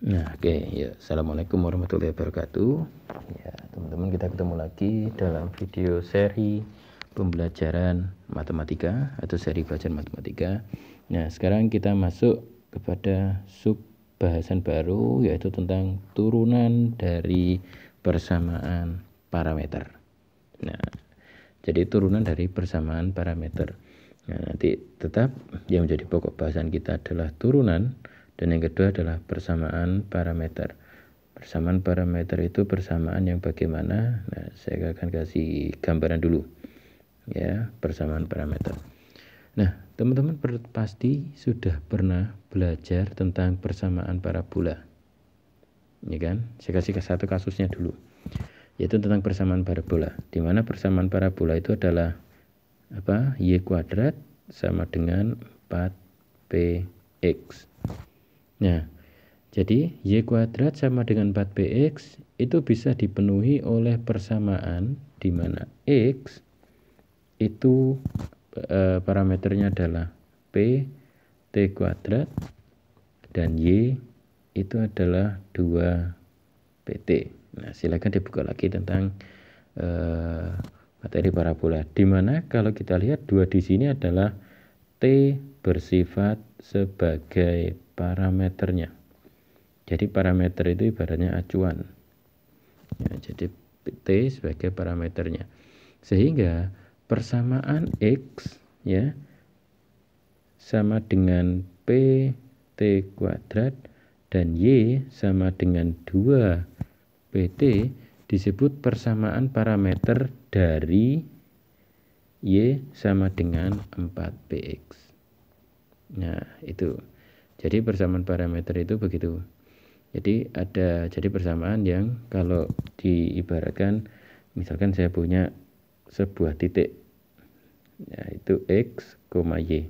Nah, oke, ya. Assalamualaikum warahmatullahi wabarakatuh. Ya, teman-teman, kita ketemu lagi dalam video seri pembelajaran matematika atau seri belajar matematika. Nah, sekarang kita masuk kepada sub bahasan baru, yaitu tentang turunan dari persamaan parameter. Nah, jadi turunan dari persamaan parameter. Nah, nanti tetap yang menjadi pokok bahasan kita adalah turunan, dan yang kedua adalah persamaan parameter. Persamaan parameter itu persamaan yang bagaimana? Nah, saya akan kasih gambaran dulu. Ya, persamaan parameter. Nah, teman-teman pasti sudah pernah belajar tentang persamaan parabola. Ya kan? Saya kasih satu kasusnya dulu. Yaitu tentang persamaan parabola. Di mana persamaan parabola itu adalah apa? Y kuadrat sama dengan 4px. Nah, jadi Y kuadrat sama dengan 4px itu bisa dipenuhi oleh persamaan di mana X itu parameternya adalah P T kuadrat dan Y itu adalah 2PT. Nah, silakan dibuka lagi tentang materi parabola. Di mana kalau kita lihat dua di sini adalah T bersifat sebagai parameternya. Jadi parameter itu ibaratnya acuan. Ya, jadi T sebagai parameternya. Sehingga persamaan X ya sama dengan P T kuadrat dan Y sama dengan 2PT disebut persamaan parameter dari Y sama dengan 4px. Nah, itu. Jadi persamaan parameter itu begitu. Jadi persamaan yang kalau diibaratkan, misalkan saya punya sebuah titik, yaitu X, Y.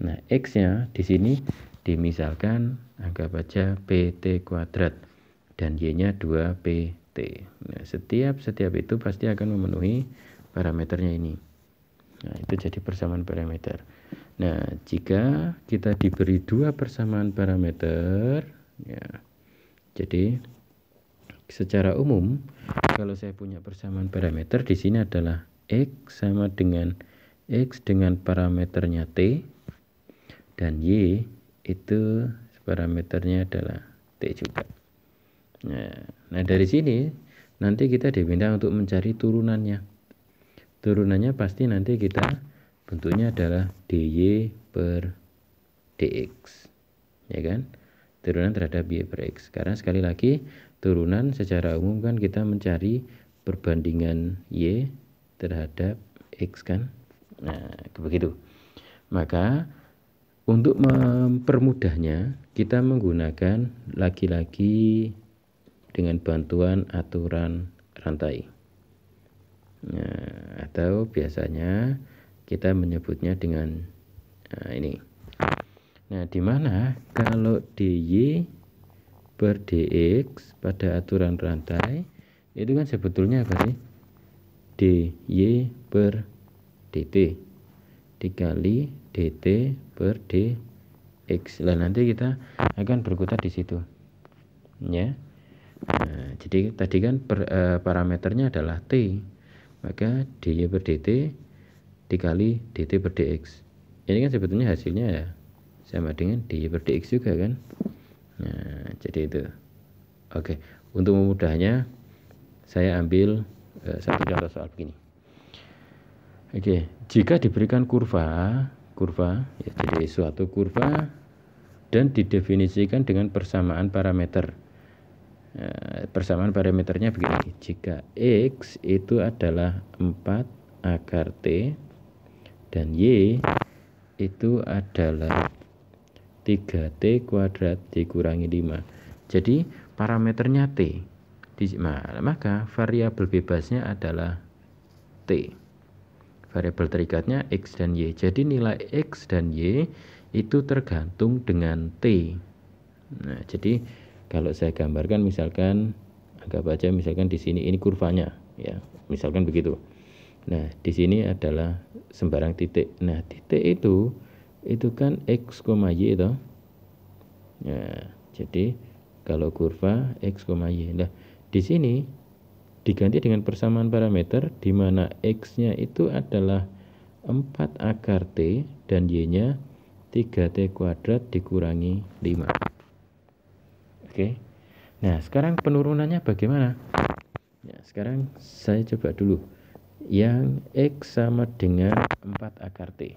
Nah, X-nya di sini dimisalkan anggap aja PT kuadrat dan Y-nya 2PT. Nah, setiap itu pasti akan memenuhi parameternya ini. Nah, itu jadi persamaan parameter. Nah, jika kita diberi dua persamaan parameter, ya, jadi secara umum kalau saya punya persamaan parameter di sini adalah X sama dengan X dengan parameternya T dan Y itu parameternya adalah T juga. Nah, dari sini nanti kita diminta untuk mencari turunannya. Turunannya pasti nanti kita bentuknya adalah dy per dx, ya kan? Turunan terhadap y per x. Karena sekali lagi turunan secara umum kan kita mencari perbandingan y terhadap x kan. Nah, begitu. Maka untuk mempermudahnya kita menggunakan lagi-lagi dengan bantuan aturan rantai. Nah, atau biasanya kita menyebutnya dengan ini. Nah, di mana kalau dy per dx pada aturan rantai itu kan sebetulnya apa sih? Dy per dt dikali dt per dx. Lah nanti kita akan berkutat di situ. Ya. Nah, jadi tadi kan parameternya adalah t. Maka dy per dt dikali dt per dx. Ini kan sebetulnya hasilnya ya sama dengan dy per dx juga kan. Nah, jadi itu. Oke, untuk memudahnya saya ambil satu contoh soal begini. Oke, jika diberikan kurva ya, jadi suatu kurva dan didefinisikan dengan persamaan parameter. Persamaan parameternya begini. Jika X itu adalah 4 akar T dan Y itu adalah 3T kuadrat dikurangi 5. Jadi parameternya T. Maka variabel bebasnya adalah T. Variabel terikatnya X dan Y. Jadi nilai X dan Y itu tergantung dengan T. Nah, jadi kalau saya gambarkan misalkan anggap aja misalkan di sini ini kurvanya ya, misalkan begitu. Nah, di sini adalah sembarang titik. Nah, titik itu kan X, Y itu. Ya, jadi kalau kurva X, Y. Nah, di sini diganti dengan persamaan parameter di mana X-nya itu adalah 4 akar T dan Y-nya 3T kuadrat dikurangi 5. Oke. Nah, sekarang penurunannya bagaimana? Ya, sekarang saya coba dulu. Yang X sama dengan 4 akar T.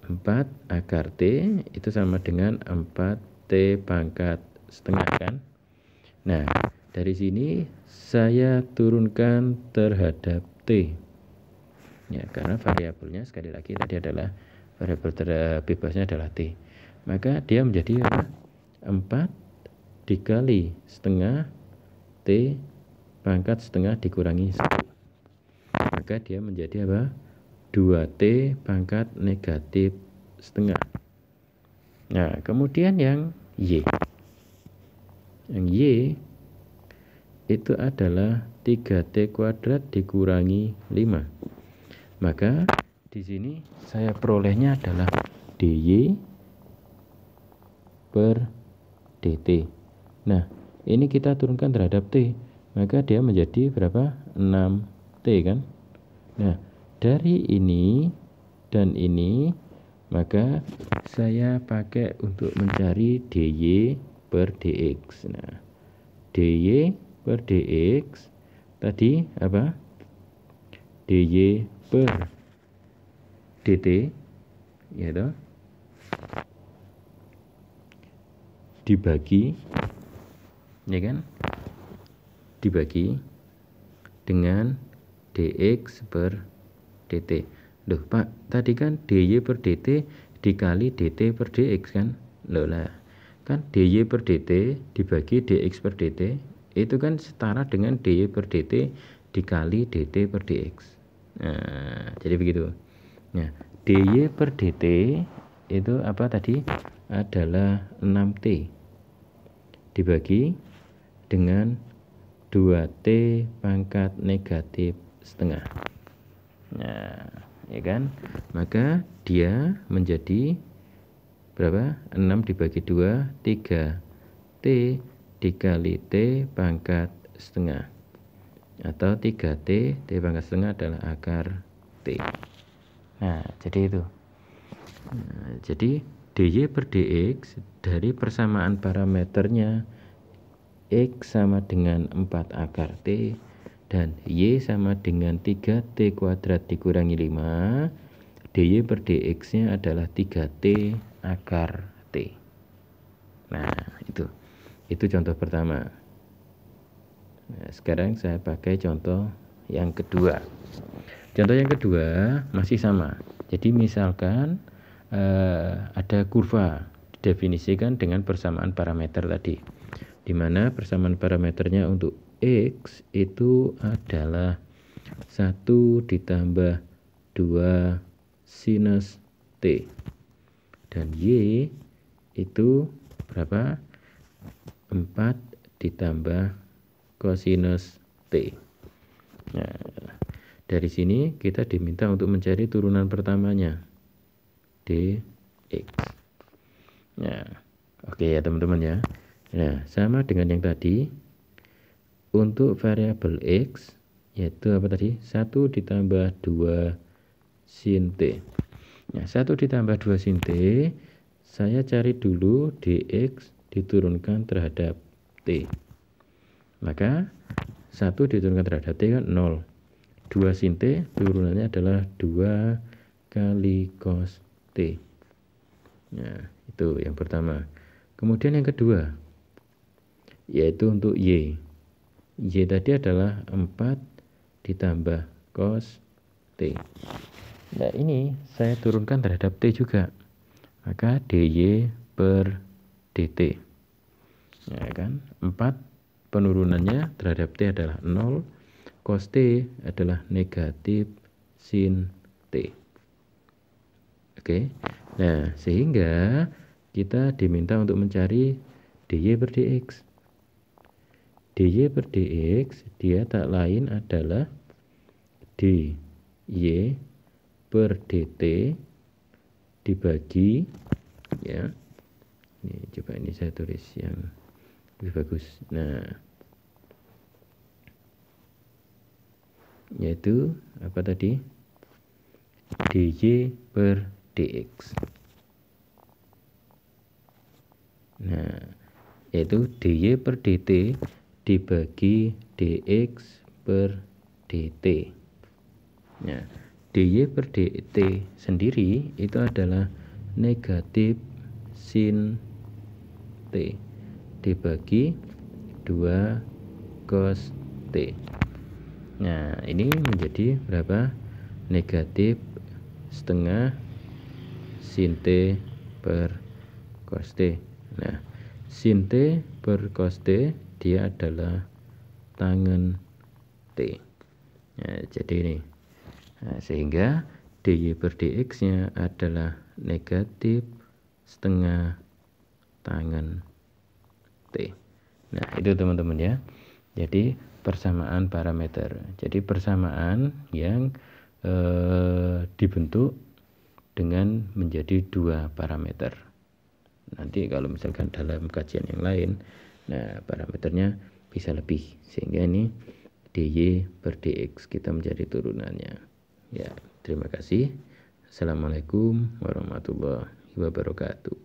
4 akar T itu sama dengan 4T pangkat setengah kan? Nah, dari sini saya turunkan terhadap T. Ya, karena variabelnya sekali lagi tadi adalah variabel bebasnya adalah T. Maka dia menjadi apa? 4 dikali setengah T pangkat setengah dikurangi 1. Maka dia menjadi apa? 2T pangkat negatif setengah. Nah, kemudian yang Y. Yang Y itu adalah 3T kuadrat dikurangi 5. Maka di sini saya perolehnya adalah DY per DT. Nah, ini kita turunkan terhadap T. Maka dia menjadi berapa? 6T kan? Nah, dari ini dan ini, maka saya pakai untuk mencari DY per DX. Nah, DY per DX tadi apa? DY per DT, yaitu dibagi, ya kan? Dibagi dengan dx per dt. Loh Pak, tadi kan dy per dt dikali dt per dx kan? Loh lah, kan dy per dt dibagi dx per dt itu kan setara dengan dy per dt dikali dt per dx. Nah, jadi begitu. Nah, dy per dt itu apa tadi? Adalah 6t dibagi dengan 2T pangkat negatif setengah. Nah, ya kan? Maka dia menjadi berapa? 6 dibagi 2, 3T dikali T pangkat setengah. Atau 3T, T pangkat setengah adalah akar T. Nah, jadi itu. Nah, jadi dy per dx dari persamaan parameternya X sama dengan 4 akar T dan Y sama dengan 3T kuadrat dikurangi 5. dy per dx nya adalah 3T akar T. Nah, itu contoh pertama. Nah, sekarang saya pakai contoh yang kedua. Contoh yang kedua masih sama. Jadi misalkan ada kurva didefinisikan dengan persamaan parameter tadi, di mana persamaan parameternya untuk X itu adalah 1 ditambah 2 sinus T dan Y itu berapa? 4 ditambah kosinus T. Nah, dari sini kita diminta untuk mencari turunan pertamanya dx. Nah, oke ya teman-teman ya. Nah, sama dengan yang tadi, untuk variabel X, yaitu apa tadi? 1 ditambah 2 sin T. Nah, 1 ditambah 2 sin T, saya cari dulu dx diturunkan terhadap T. Maka 1 diturunkan terhadap T kan 0. 2 sin T turunannya adalah 2 kali cos T. Nah, itu yang pertama. Kemudian yang kedua, yaitu untuk Y. Y tadi adalah 4 ditambah cos T. Nah, ini saya turunkan terhadap T juga. Maka dy per dt. Ya kan? 4 penurunannya terhadap T adalah 0. Cos T adalah negatif sin T. Oke. Nah, sehingga kita diminta untuk mencari dy per dx. dy per dx dia tak lain adalah dy per dt dibagi, ya. Ini coba ini saya tulis yang lebih bagus. Nah, yaitu apa tadi? dy per dx. Nah, yaitu dy per dt dibagi dx per dt. Nah, dy per dt sendiri itu adalah negatif sin t dibagi 2 cos t. Nah, ini menjadi berapa? Negatif setengah sin t per cos t. Nah, sin t per cos t dia adalah tangen t. Nah, jadi ini. Nah, sehingga dy per dx nya adalah negatif setengah tangen t. Nah, itu teman-teman ya. Jadi persamaan parameter. Jadi persamaan yang dibentuk dengan menjadi 2 parameter. Nanti kalau misalkan dalam kajian yang lain, nah parameternya bisa lebih, sehingga ini dy per dx kita mencari turunannya. Ya, terima kasih. Assalamualaikum warahmatullahi wabarakatuh.